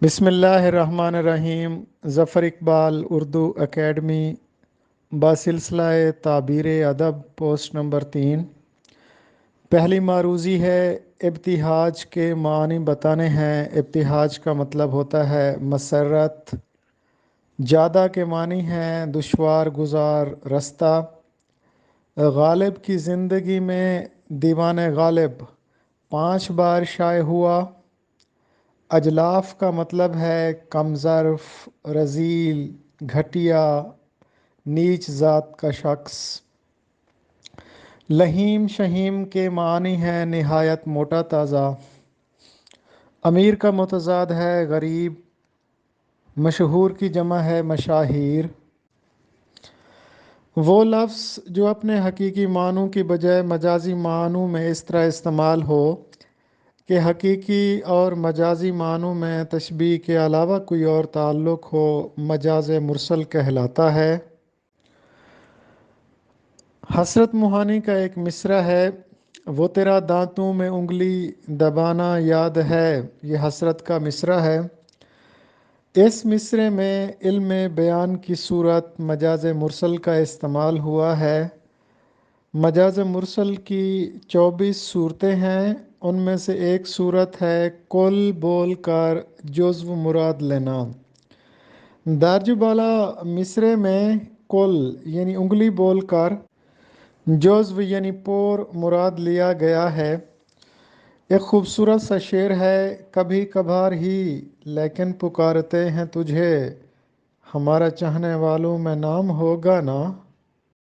بسم اللہ الرحمن الرحیم۔ ظفر اقبال اردو اکیڈمی باسلسلہ تعبیر ادب پوسٹ نمبر 3۔ پہلی معروضی ہے ابتہاج کے معنی بتانے ہیں۔ ابتہاج کا مطلب ہوتا ہے مسرت۔ جادہ کے معنی ہیں دشوار گزار رستہ۔ غالب کی زندگی میں دیوان غالب 5 بار شائع ہوا۔ اجلاف کا مطلب ہے کم ظرف، رذیل، گھٹیا، نیچ ذات کا شخص۔ لحیم شہیم کے معنی ہیں نہایت موٹا تازہ۔ امیر کا متضاد ہے غریب۔ مشہور کی جمع ہے مشاہیر۔ وہ لفظ جو اپنے حقیقی معنوں کی بجائے مجازی معنوں میں اس طرح استعمال ہو کہ حقیقی اور مجازی معنوں میں تشبیہ کے علاوہ کوئی اور تعلق ہو، مجاز مرسل کہلاتا ہے۔ حسرت موہانی کا ایک مصرع ہے، وہ تیرا دانتوں میں انگلی دبانا یاد ہے۔ یہ حسرت کا مصرع ہے۔ اس مصرع میں علم بیان کی صورت مجاز مرسل کا استعمال ہوا ہے۔ مجاز مرسل کی 24 صورتیں ہیں، ان میں سے ایک صورت ہے کل بول کر جزو مراد لینا۔ درج بالا مصرع میں کل یعنی انگلی بول کر، جزو یعنی پور مراد لیا گیا ہے۔ ایک خوبصورت سا شعر ہے، کبھی کبھار ہی لیکن پکارتے ہیں تجھے، ہمارا چاہنے والوں میں نام ہوگا نا۔